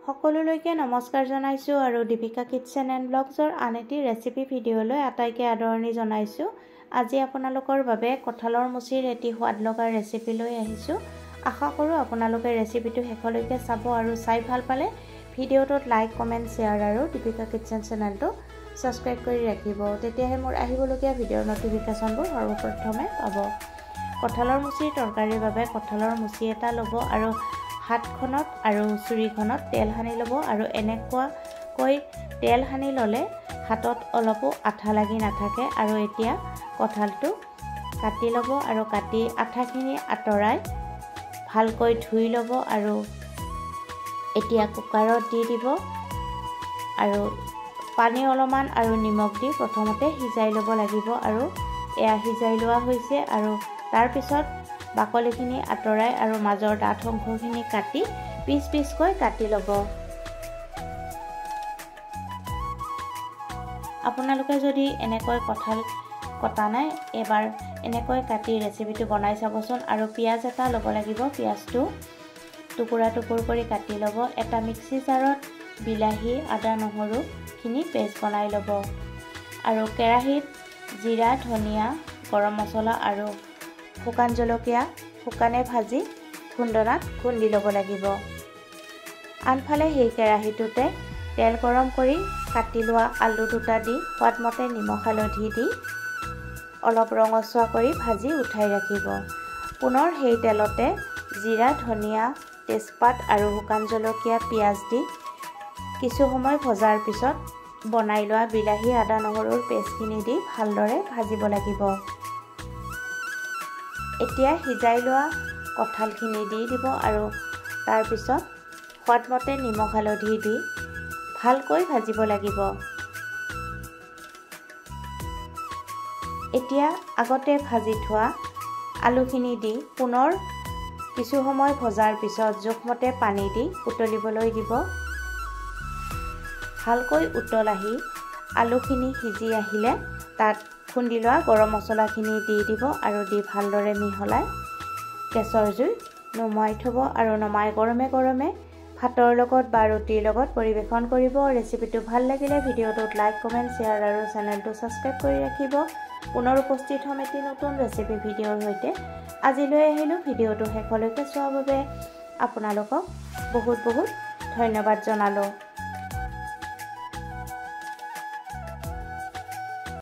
সকলোলৈকে নমস্কাৰ জনাইছোঁ আৰু দীপিকা কিটচেন এণ্ড ব্লগছৰ আন এটি ৰেচিপি ভিডিঅ'লৈ আটাইকে আদৰণি জনাইছোঁ। আজি আপোনালোকৰ বাবে কঁঠালৰ মুচিৰ এটি সোৱাদ লগা ৰেচিপি লৈ আহিছোঁ। আশা কৰোঁ আপোনালোকে ৰেচিপিটো শেষলৈকে চাব আৰু চাই ভাল পালে ভিডিঅ'টোত লাইক, কমেণ্ট, শ্বেয়াৰ আৰু দীপিকা কিটচেন চেনেলটো ছাবস্ক্ৰাইব কৰি ৰাখিব। তেতিয়াহে মোৰ আহিবলগীয়া ভিডিঅ'ৰ নটিফিকেশ্যনবোৰ সৰ্বপ্ৰথমে পাব। কঁঠালৰ মুচিৰ তৰকাৰীৰ বাবে কঁঠালৰ মুচি এটা ল'ব আৰু হাতখনত আৰু চুৰিখনত তেল সানি ল'ব আৰু এনেকুৱাকৈ তেল সানি ল'লে হাতত অলপো আঠা লাগি নাথাকে। আৰু এতিয়া কঁঠালটো কাটি ল'ব আৰু কাটি আঠাখিনি আঁতৰাই ভালকৈ ধুই ল'ব আৰু এতিয়া কুকাৰত দি দিব আৰু পানী অলপমান আৰু নিমখ দি প্ৰথমতে সিজাই ল'ব লাগিব। আৰু এয়া সিজাই লোৱা হৈছে আৰু তাৰপিছত বাকলিখিনি আঁতৰাই আৰু মাজৰ ডাঠ অংশখিনি কাটি পিচ পিচকৈ কাটি ল'ব। আপোনালোকে যদি এনেকৈ কঁঠাল কটা নাই, এবাৰ এনেকৈ কাটি ৰেচিপিটো বনাই চাবচোন। আৰু পিঁয়াজ এটা ল'ব লাগিব, পিঁয়াজটো টুকুৰা টুকুৰ কৰি কাটি ল'ব। এটা মিক্সি জাৰত বিলাহী, আদা, নহৰুখিনি পেষ্ট বনাই ল'ব আৰু কেৰাহীত জিৰা, ধনিয়া, গৰম মছলা আৰু শুকান জলকীয়া শুকানে ভাজি খুন্দনাত খুন্দি ল'ব লাগিব। আনফালে সেই কেৰাহীটোতে তেল গৰম কৰি কাটি লোৱা আলু দুটা দি সোৱাদমতে নিমখ হালধি দি অলপ ৰঙচুৱা কৰি ভাজি উঠাই ৰাখিব। পুনৰ সেই তেলতে জিৰা, ধনিয়া, তেজপাত আৰু শুকান জলকীয়া, পিঁয়াজ দি কিছু সময় ভজাৰ পিছত বনাই লোৱা বিলাহী, আদা, নহৰুৰ পেষ্টখিনি দি ভালদৰে ভাজিব লাগিব। এতিয়া সিজাই লোৱা কঁঠালখিনি দি দিব আৰু তাৰপিছত সোৱাদমতে নিমখ হালধি দি ভালকৈ ভাজিব লাগিব। এতিয়া আগতে ভাজি থোৱা আলুখিনি দি পুনৰ কিছু সময় ভজাৰ পিছত জোখমতে পানী দি উতলিবলৈ দিব। ভালকৈ উতল আহি আলুখিনি সিজি আহিলে তাত খুন্দি লোৱা গৰম মছলাখিনি দি দিব আৰু দি ভালদৰে মিহলাই গেছৰ জুই নুমুৱাই থ'ব আৰু নমাই গৰমে গৰমে ভাতৰ লগত বা ৰুটিৰ লগত পৰিৱেশন কৰিব। ৰেচিপিটো ভাল লাগিলে ভিডিঅ'টোত লাইক, কমেণ্ট, শ্বেয়াৰ আৰু চেনেলটো ছাবস্ক্ৰাইব কৰি ৰাখিব। পুনৰ উপস্থিত হ'ম এটি নতুন ৰেচিপি ভিডিঅ'ৰ সৈতে। আজিলৈ আহিলোঁ। ভিডিঅ'টো শেষলৈকে চোৱাৰ বাবে আপোনালোকক বহুত বহুত ধন্যবাদ জনালোঁ।